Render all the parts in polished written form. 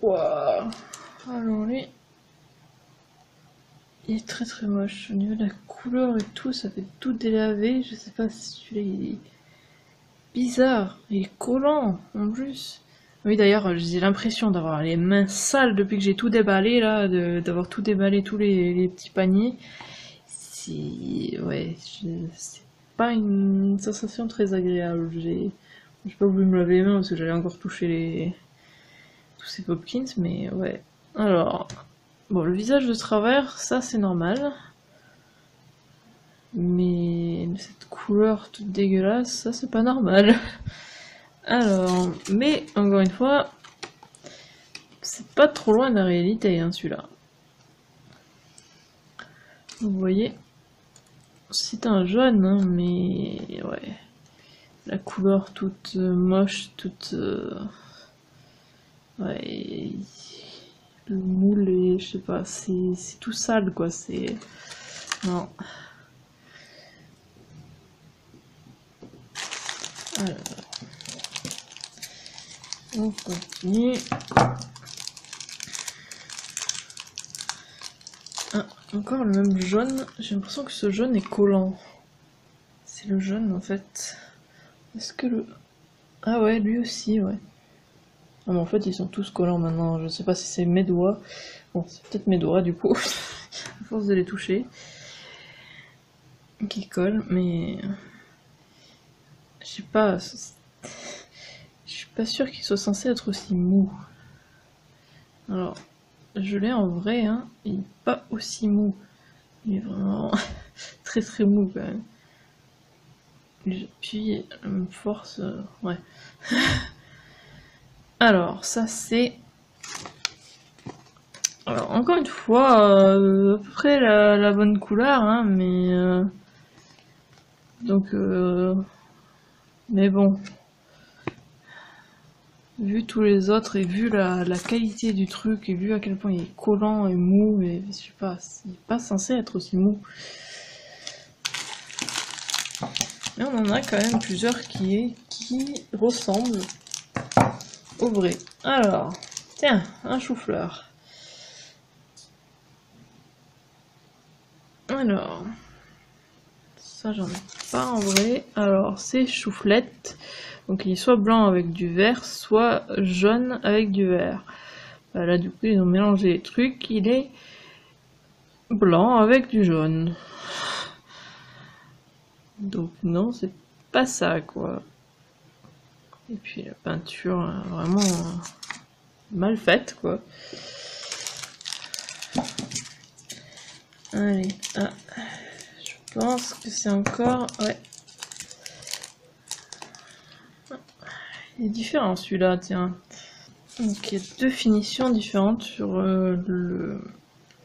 Waouh. Alors lui, il est très très moche. Au niveau de la couleur et tout, ça fait tout délavé. Je sais pas si celui-là il est bizarre. Il est collant en plus. Oui d'ailleurs, j'ai l'impression d'avoir les mains sales depuis que j'ai tout déballé là, d'avoir tout déballé tous les petits paniers. Ouais, c'est pas une sensation très agréable. J'ai pas voulu me laver les mains parce que j'allais encore toucher tous ces popkins, mais ouais. Alors, bon, le visage de travers, ça c'est normal. Mais cette couleur toute dégueulasse, ça c'est pas normal. Alors, mais encore une fois, c'est pas trop loin de la réalité, hein, celui-là. Vous voyez, c'est un jaune, hein, mais ouais. La couleur toute moche, toute... ouais, le moule et je sais pas, c'est tout sale quoi, c'est... Non. Alors, on continue. Ah, encore le même jaune, j'ai l'impression que ce jaune est collant. C'est le jaune en fait. Est-ce que le... Ah ouais, lui aussi, ouais. Ah mais en fait ils sont tous collants maintenant, je sais pas si c'est mes doigts. Bon, c'est peut-être mes doigts du coup, à force de les toucher. Qui collent, mais... Je sais pas... Je suis pas sûre qu'il soit censé être aussi mou. Alors, je l'ai en vrai, hein, il est pas aussi mou. Il est vraiment très très mou quand même. J'appuie, force... ouais. Alors, ça c'est... Alors, encore une fois, à peu près la bonne couleur, hein, mais... donc... mais bon... Vu tous les autres et vu la qualité du truc et vu à quel point il est collant et mou, et je sais pas, il est pas censé être aussi mou. Mais on en a quand même plusieurs qui ressemblent au vrai. Alors, tiens, un chou-fleur. Alors, ça j'en ai pas en vrai. Alors, c'est chouflette. Donc il est soit blanc avec du vert, soit jaune avec du vert. Là du coup ils ont mélangé les trucs, il est blanc avec du jaune. Donc non, c'est pas ça quoi. Et puis la peinture vraiment mal faite quoi. Allez, ah, je pense que c'est encore... Ouais. Il est différent celui-là, tiens. Donc il y a deux finitions différentes sur le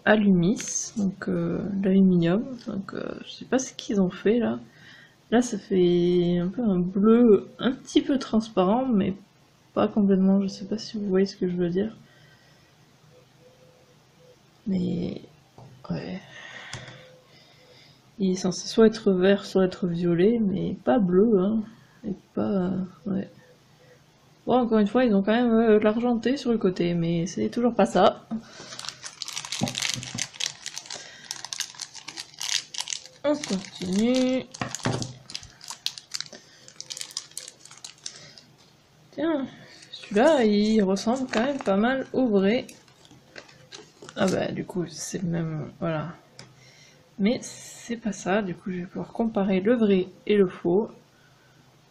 Alumis, donc l'aluminium. Donc je sais pas ce qu'ils ont fait là. Là ça fait un peu un bleu un petit peu transparent, mais pas complètement. Je sais pas si vous voyez ce que je veux dire. Mais ouais. Il est censé soit être vert, soit être violet, mais pas bleu, hein. Et pas... ouais. Bon, encore une fois, ils ont quand même l'argenté sur le côté, mais c'est toujours pas ça. On continue. Tiens, celui-là, il ressemble quand même pas mal au vrai. Ah bah, du coup, c'est le même... Voilà. Mais c'est pas ça, du coup, je vais pouvoir comparer le vrai et le faux.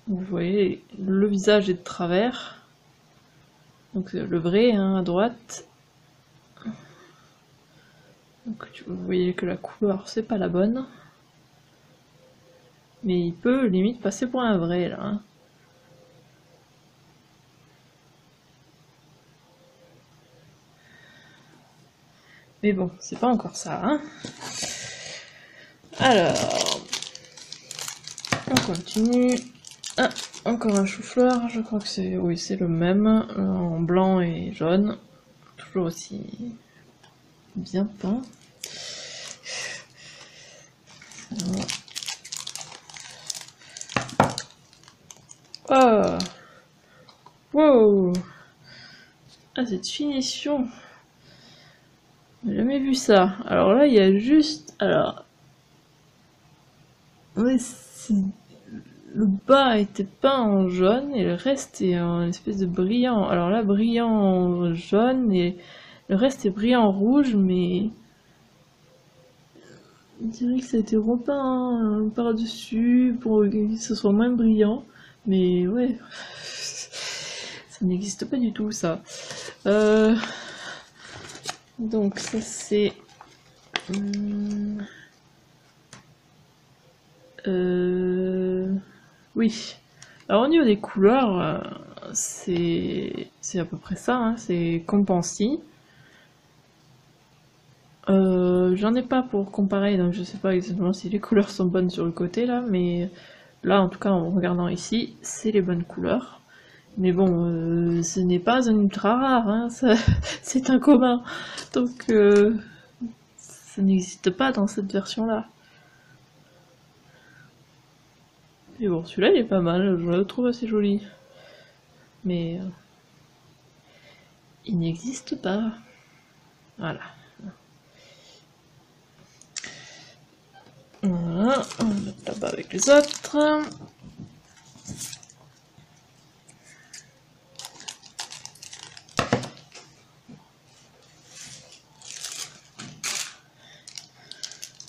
Vous voyez, le visage est de travers. Donc le vrai, hein, à droite. Donc vous voyez que la couleur, c'est pas la bonne. Mais il peut limite passer pour un vrai, là. Hein. Mais bon, c'est pas encore ça, hein. Alors, on continue. Ah, encore un chou-fleur, je crois que c'est... Oui, c'est le même, en blanc et jaune. Toujours aussi bien peint. Oh! Wow! Ah, cette finition. J'ai jamais vu ça. Alors là, il y a juste... Alors... Ouais, le bas était peint en jaune et le reste est en espèce de brillant. Alors là, brillant en jaune et le reste est brillant en rouge, mais... On dirait que ça a été repeint par-dessus pour que ce soit moins brillant. Mais ouais... Ça n'existe pas du tout, ça. Donc ça c'est... Oui. Alors au niveau des couleurs, c'est à peu près ça, hein. C'est Compensi. J'en ai pas pour comparer, donc je sais pas exactement si les couleurs sont bonnes sur le côté là, mais là en tout cas en regardant ici, c'est les bonnes couleurs. Mais bon, ce n'est pas un ultra rare, hein, c'est un commun, donc ça n'existe pas dans cette version-là. Et bon, celui-là il est pas mal, je le trouve assez joli. Mais il n'existe pas. Voilà. Voilà, on va mettre là-bas avec les autres.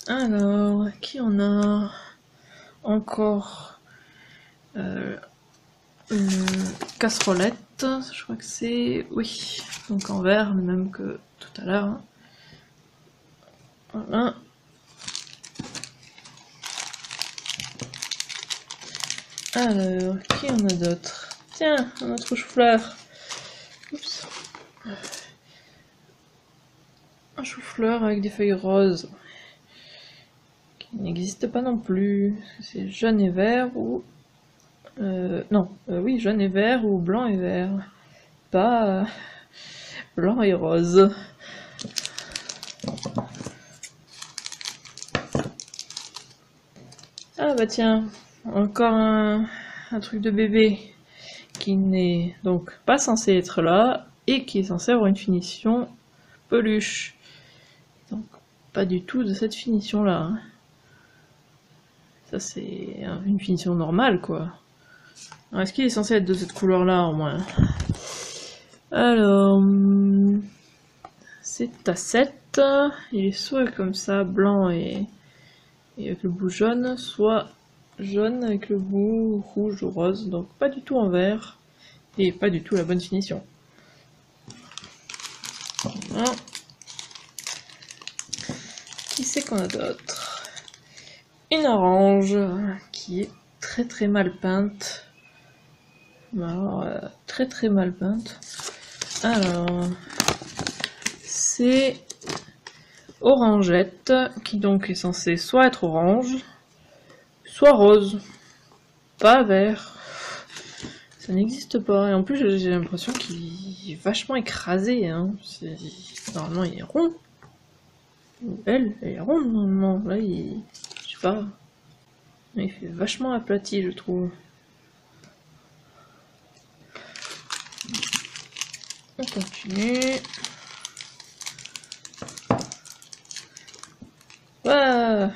Alors, qui on a encore une casserolette, je crois que c'est... Oui, donc en verre, le même que tout à l'heure. Voilà. Alors, qui en a d'autres? Tiens, un autre chou-fleur. Oups. Un chou-fleur avec des feuilles roses. Qui n'existe pas non plus. C'est jaune et vert ou... non, oui, jaune et vert ou blanc et vert. Pas blanc et rose. Ah bah tiens, encore un truc de bébé qui n'est donc pas censé être là et qui est censé avoir une finition peluche. Donc pas du tout de cette finition là. Hein. Ça c'est une finition normale quoi. Est-ce qu'il est censé être de cette couleur là au moins? Alors, c'est à 7. Il est soit comme ça, blanc et avec le bout jaune, soit jaune avec le bout rouge ou rose, donc pas du tout en vert, et pas du tout la bonne finition. Voilà. Qui c'est qu'on a d'autre? Une orange, qui est très mal peinte. Alors, très mal peinte. Alors, c'est Orangette, qui donc est censé soit être orange, soit rose, pas vert. Ça n'existe pas. Et en plus, j'ai l'impression qu'il est vachement écrasé. Hein. Normalement, il est rond. Elle est ronde normalement. Là, je sais pas. Il fait vachement aplati, je trouve. On continue. Ah,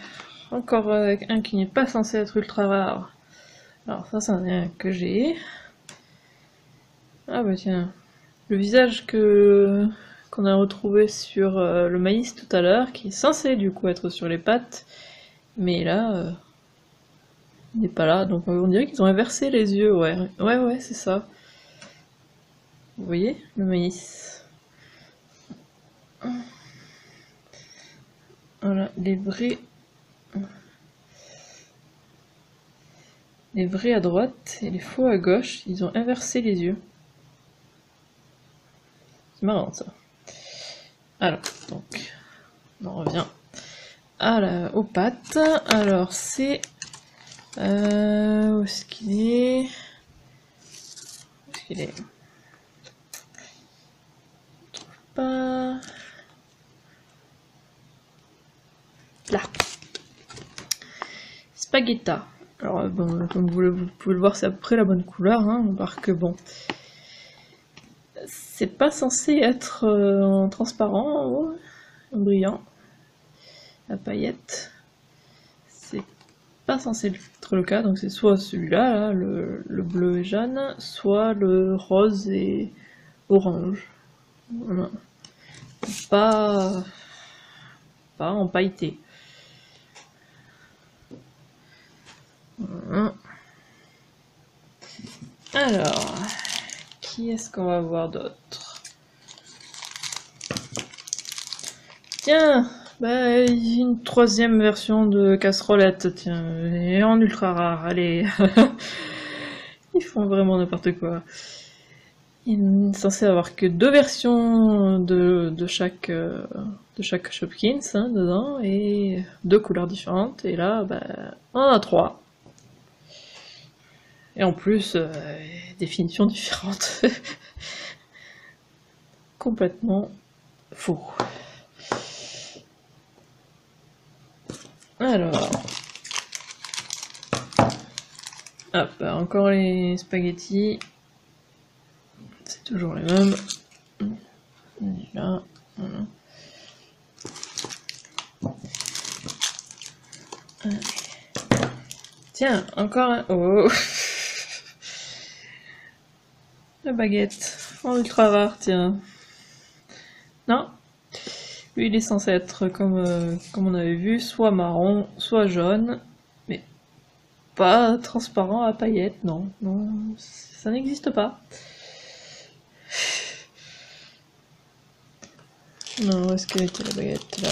encore un qui n'est pas censé être ultra rare. Alors ça, c'en est un que j'ai. Ah bah tiens, le visage qu'on a retrouvé sur le maïs tout à l'heure, qui est censé du coup être sur les pattes, mais là, il n'est pas là. Donc on dirait qu'ils ont inversé les yeux, ouais. Ouais, c'est ça. Vous voyez, le maïs. Voilà, les vrais à droite et les faux à gauche, ils ont inversé les yeux. C'est marrant ça. Alors, donc, on revient aux pattes. Alors, c'est... où est-ce qu'il est? Où est-ce qu'il est? Je trouve pas... Là. Spagetta. Alors bon, comme vous pouvez le voir, c'est à peu près la bonne couleur, hein, à part que bon. c'est pas censé être en transparent en haut, en brillant. La paillette, c'est pas censé être le cas, donc c'est soit celui-là, là, le bleu et jaune, soit le rose et orange. Voilà. Pas en pailleté. Voilà. Alors, qui est-ce qu'on va voir d'autre? Tiens, bah, une troisième version de casserolette, tiens, et en ultra rare, allez. Ils font vraiment n'importe quoi. Il est censé avoir que 2 versions de chaque Shopkins hein, dedans, et 2 couleurs différentes, et là, bah, on en a 3. Et en plus, définitions différentes. Complètement faux. Alors... Hop, encore les spaghettis. C'est toujours les mêmes. Là, voilà. Allez. Tiens, encore un... Oh. La baguette, en ultra rare, tiens. Non. Lui, il est censé être comme on avait vu, soit marron, soit jaune, mais pas transparent à paillettes, non. Non, ça n'existe pas. Non, où est-ce qu'elle était la baguette? Là,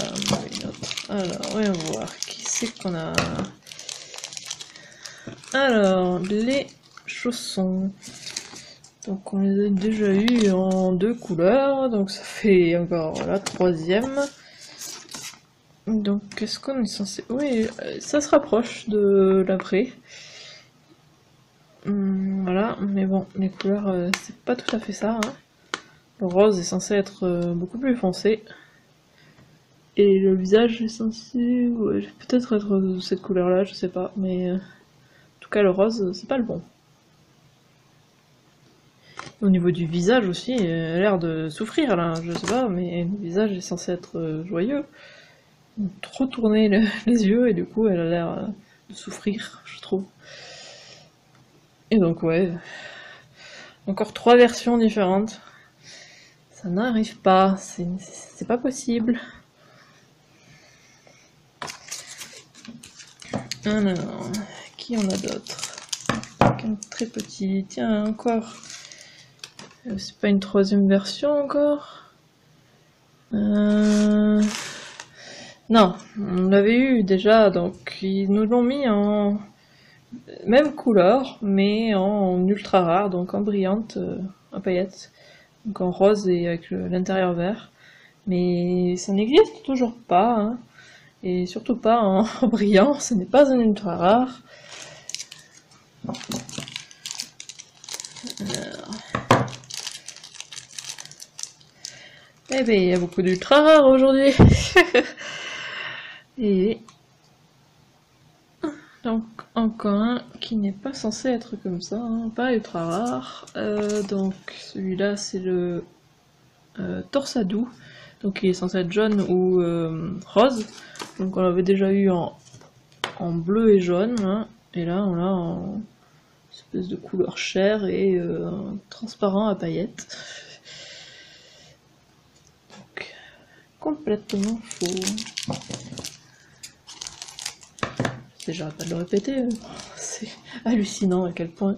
une autre. Alors, voyons voir, qui c'est qu'on a? Alors, les chaussons. Donc on les a déjà eu en 2 couleurs, donc ça fait encore la 3e. Donc qu'est-ce qu'on est censé... Oui, ça se rapproche de l'après. Voilà, mais bon, les couleurs, c'est pas tout à fait ça. Hein. Le rose est censé être beaucoup plus foncé. Et le visage est censé... Ouais, peut-être être de cette couleur-là, je sais pas. Mais en tout cas, le rose, c'est pas le bon. Au niveau du visage aussi, elle a l'air de souffrir là, je sais pas, mais le visage est censé être joyeux. Trop tourner les yeux et du coup elle a l'air de souffrir, je trouve. Et donc ouais, encore 3 versions différentes. Ça n'arrive pas, c'est pas possible. Alors, qui en a d'autres? Un très petit, tiens encore. C'est pas une 3e version encore? Non, on l'avait eu déjà, donc ils nous l'ont mis en même couleur, mais en ultra rare, donc en brillante, en paillettes, donc en rose et avec l'intérieur vert. Mais ça n'existe toujours pas, hein. Et surtout pas en brillant, ce n'est pas un ultra rare. Alors... Eh ben, il y a beaucoup d'ultra rares aujourd'hui. Et donc encore un qui n'est pas censé être comme ça, hein, pas ultra rare. Donc celui-là c'est le Torsadou, donc il est censé être jaune ou rose. Donc on l'avait déjà eu en bleu et jaune, hein, et là on l'a en espèce de couleur chair et transparent à paillettes. Donc complètement faux. J'arrête pas de le répéter, c'est hallucinant à quel point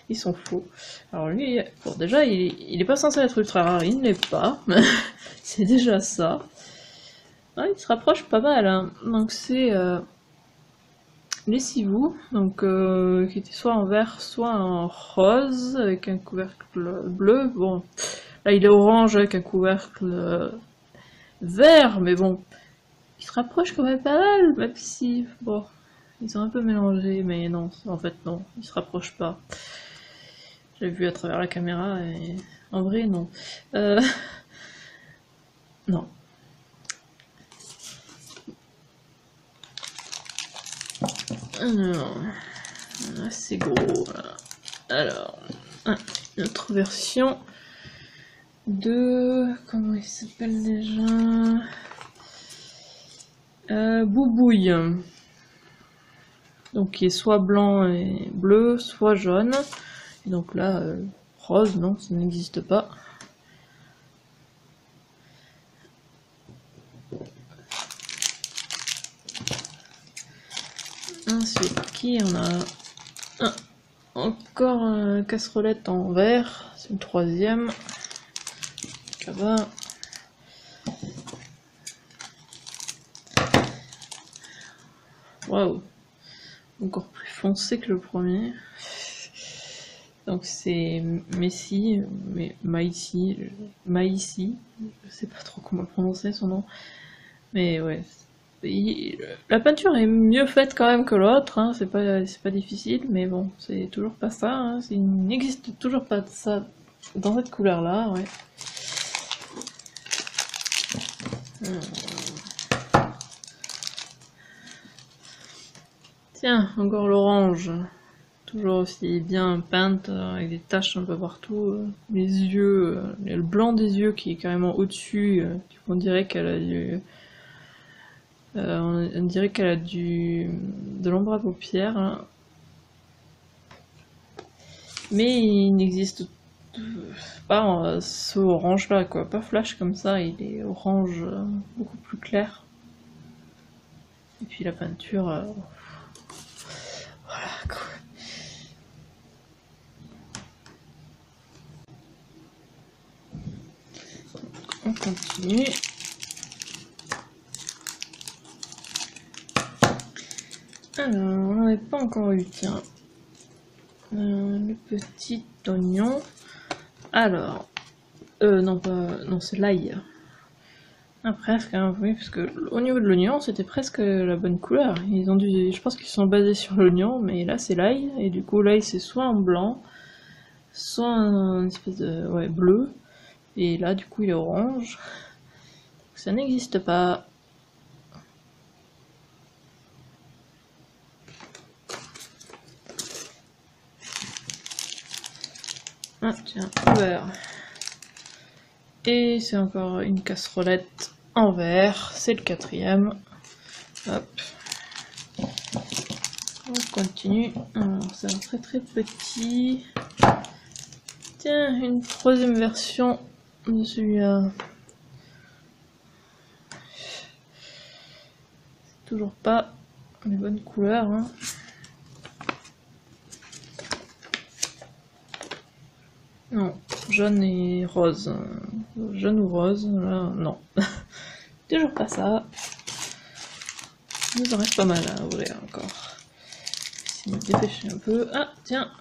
ils sont faux. Alors lui, bon déjà il est pas censé être ultra rare, il ne l'est pas, c'est déjà ça. Ouais, il se rapproche pas mal, hein. Donc c'est Lessivou, donc qui était soit en vert, soit en rose, avec un couvercle bleu. Bon, là il est orange avec un couvercle vert, mais bon, il se rapproche quand même pas mal, même si, bon... Ils ont un peu mélangé, mais non, en fait non, ils se rapprochent pas. J'ai vu à travers la caméra et en vrai non. Non. Alors, là c'est gros. Voilà. Alors, une autre version. de... Comment il s'appelle déjà? Boubouille. Donc qui est soit blanc et bleu, soit jaune. Et donc là, rose, non, ça n'existe pas. Ensuite, qui en a un? Encore une casserolette en verre, c'est le troisième. Ça va. Waouh, encore plus foncé que le premier. Donc c'est Messi, mais Maïsi, je sais pas trop comment prononcer son nom. Mais ouais, la peinture est mieux faite quand même que l'autre, hein. C'est pas difficile, mais bon, c'est toujours pas ça, hein. Il n'existe toujours pas de ça dans cette couleur-là, ouais. Tiens, encore l'orange. Toujours aussi bien peinte, avec des taches un peu partout. Les yeux, le blanc des yeux qui est carrément au-dessus. On dirait qu'elle a de l'ombre à paupières. Hein. Mais il n'existe pas ce orange là, quoi. Pas flash comme ça, il est orange beaucoup plus clair. Et puis la peinture... voilà, quoi. On continue. Alors, on n'en avait pas encore eu, tiens. Le petit oignon. Alors, non, c'est l'ail. Ah, presque, hein, oui, parce que au niveau de l'oignon, c'était presque la bonne couleur. Je pense qu'ils sont basés sur l'oignon, mais là c'est l'ail, et du coup l'ail c'est soit en blanc, soit un espèce de, ouais, bleu, et là du coup il est orange. Ça n'existe pas. Ah tiens, ouvert. Et c'est encore une casserolette en verre, c'est le quatrième. Hop. On continue. Alors c'est un très très petit. Tiens, une troisième version de celui-là. Toujours pas les bonnes couleurs. Hein. Non, jaune et rose. Jaune ou rose, là, non. Toujours pas ça. Il nous en reste pas mal à ouvrir encore. Je vais me dépêcher un peu. Ah, tiens.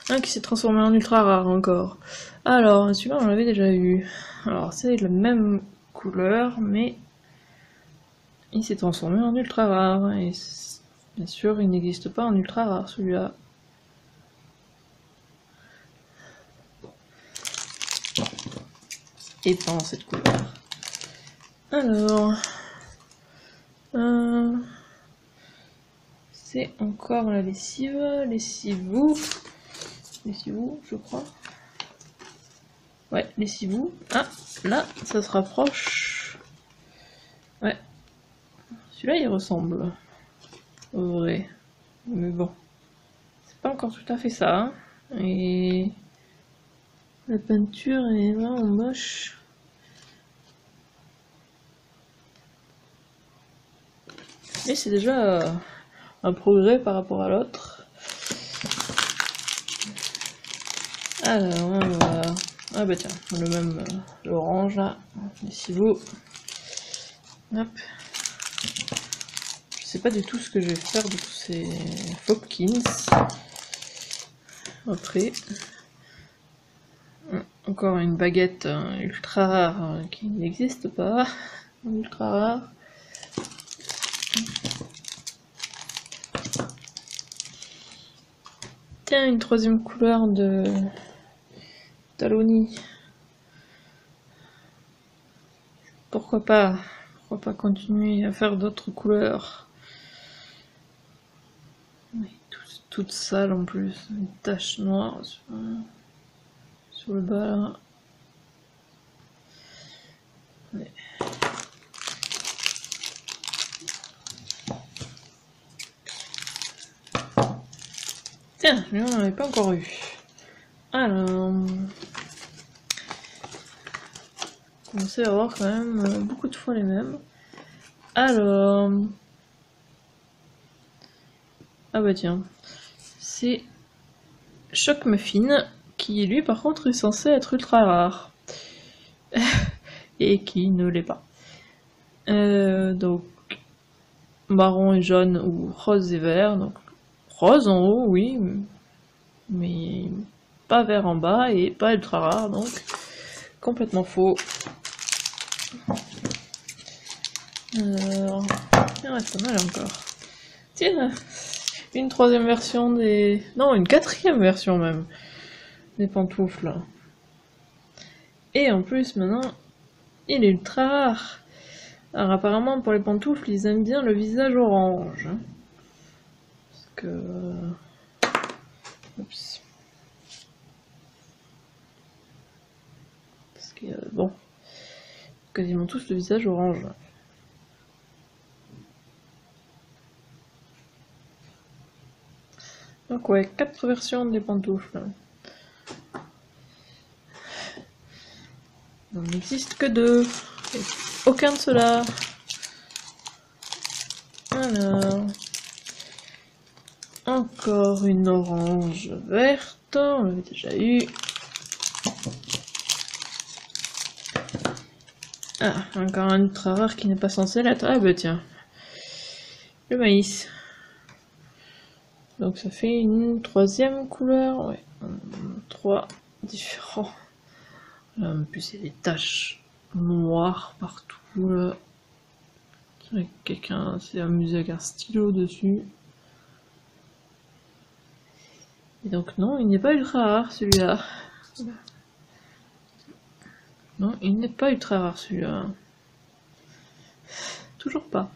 Un qui s'est transformé en ultra rare encore. Alors, celui-là on l'avait déjà eu. Alors, c'est la même couleur, mais il s'est transformé en ultra rare. Et bien sûr, il n'existe pas en ultra rare celui-là. Et pas en cette couleur. Alors, c'est encore la lessive, lessivou, je crois. Ouais, lessivou. Ah, là, ça se rapproche. Ouais, celui-là il ressemble au vrai, mais bon, c'est pas encore tout à fait ça. Hein. Et la peinture est vraiment moche. Mais c'est déjà un progrès par rapport à l'autre. Alors, on va... Ah bah tiens, le même, l'orange là, lessivou. Hop. Je sais pas du tout ce que je vais faire de tous ces Fopkins. Après. Encore une baguette ultra rare qui n'existe pas. Ultra rare. Tiens, une troisième couleur de Taloni. Pourquoi pas continuer à faire d'autres couleurs. Toute sale en plus, une tache noire sur le bas là. Ouais. Tiens, lui on n'en avait pas encore eu. Alors... On commence à avoir quand même beaucoup de fois les mêmes. Alors... Ah bah tiens. C'est Choc Muffin, qui lui par contre est censé être ultra rare. Et qui ne l'est pas. Donc... marron et jaune ou rose et vert. Donc rose en haut, oui. Mais pas vert en bas et pas ultra rare, donc complètement faux. Alors, il reste pas mal encore. Tiens, une troisième version des... Non, une quatrième version même. Des pantoufles. Et en plus, maintenant, il est ultra rare. Alors apparemment, pour les pantoufles, ils aiment bien le visage orange. Parce que... Oups. Parce que, bon... Quasiment tous le visage orange. Donc ouais, 4 versions des pantoufles. Il n'en existe que 2. Et aucun de ceux-là. Alors... Encore une orange verte. On l'avait déjà eu. Ah, encore un ultra rare qui n'est pas censé l'être. Ah bah tiens. Le maïs. Donc ça fait une troisième couleur. Ouais. 3 différents. Là, en plus, il y a des taches noires partout. Là. Quelqu'un s'est amusé avec un stylo dessus. Et donc non, il n'est pas ultra rare celui-là. Non, il n'est pas ultra rare celui-là. Toujours pas.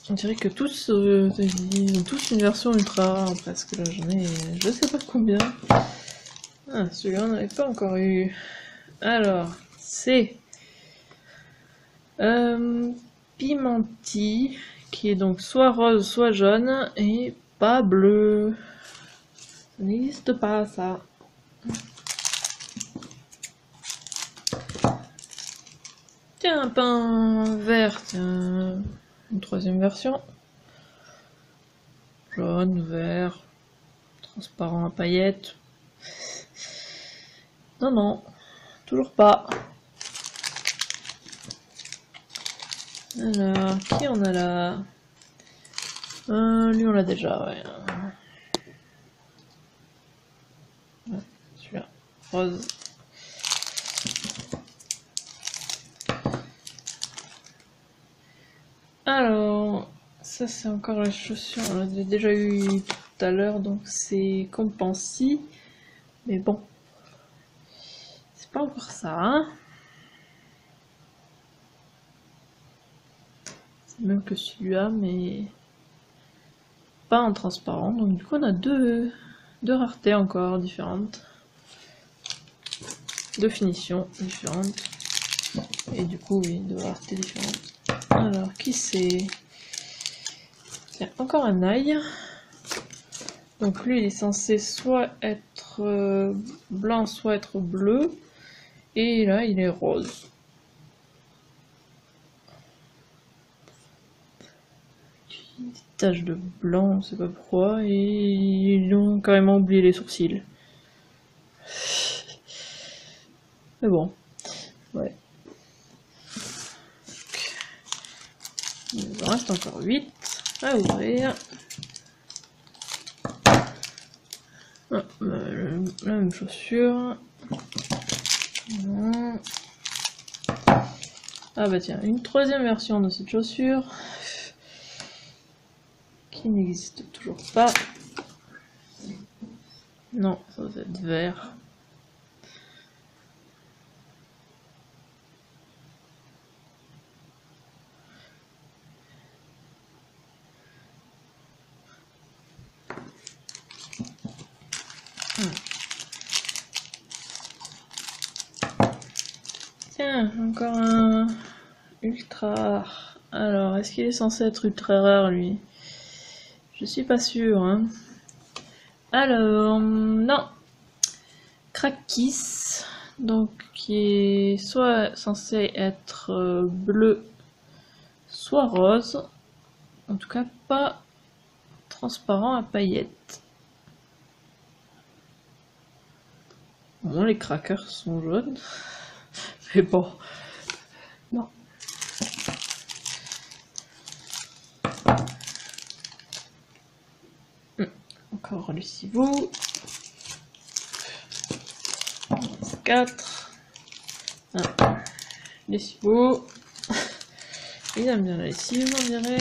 On dirait que tous, ils ont tous une version ultra rare presque. Là, j'en ai je sais pas combien. Ah, celui-là, on n'avait pas encore eu. Alors, c'est Pimenti, qui est donc soit rose, soit jaune, et pas bleu. Ça n'existe pas, ça. Tiens, un pain vert, tiens. Une troisième version. Jaune, vert, transparent à paillettes. Non, non, toujours pas. Alors, qui on a là? Lui on l'a déjà, ouais. Ouais, celui-là, rose. Alors, ça c'est encore la chaussure, on l'a déjà eu tout à l'heure, donc c'est Compensi. Mais bon, c'est pas encore ça, hein. C'est même que celui-là, mais pas en transparent. Donc du coup on a deux raretés encore différentes. Deux finitions différentes. Et du coup oui, deux raretés différentes. Alors qui c'est? Tiens, encore un ail. Donc lui il est censé soit être blanc, soit être bleu. Et là il est rose. Des taches de blanc, on sait pas pourquoi. Et ils ont carrément oublié les sourcils. Mais bon, ouais. Il en reste encore 8 à ouvrir. Ah, la même chaussure. Ah bah tiens, une troisième version de cette chaussure qui n'existe toujours pas. Non, ça doit être vert. Tiens, Ah, encore un ultra rare. Alors, est-ce qu'il est censé être ultra rare, lui? Je suis pas sûre, hein. Alors, non. Krakis, donc qui est soit censé être bleu, soit rose. En tout cas, pas transparent à paillettes. Bon, les crackers sont jaunes. Mais bon. Non. Encore le cibou. 4. Les cibots. Il aime bien la lessive, on dirait.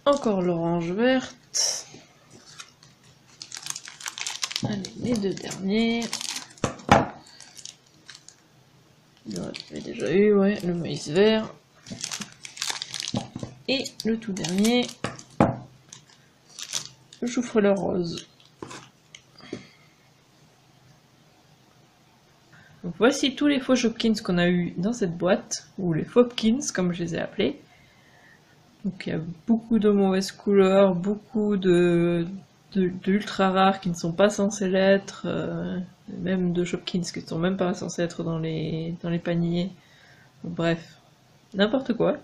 Encore l'orange verte. Allez, les deux derniers. J'avais déjà eu, ouais, le maïs vert. Et le tout dernier, le chou-fleur rose. Donc voici tous les faux Shopkins qu'on a eu dans cette boîte, ou les Fopkins comme je les ai appelés. Donc il y a beaucoup de mauvaises couleurs, beaucoup de ultra rares qui ne sont pas censés l'être, même de Shopkins qui ne sont même pas censés être dans les paniers. Donc, bref, n'importe quoi.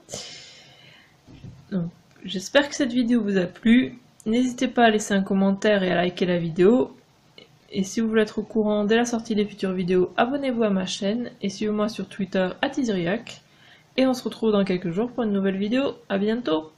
Donc j'espère que cette vidéo vous a plu. N'hésitez pas à laisser un commentaire et à liker la vidéo. Et si vous voulez être au courant dès la sortie des futures vidéos, abonnez-vous à ma chaîne et suivez-moi sur Twitter @isiriac. Et on se retrouve dans quelques jours pour une nouvelle vidéo. À bientôt!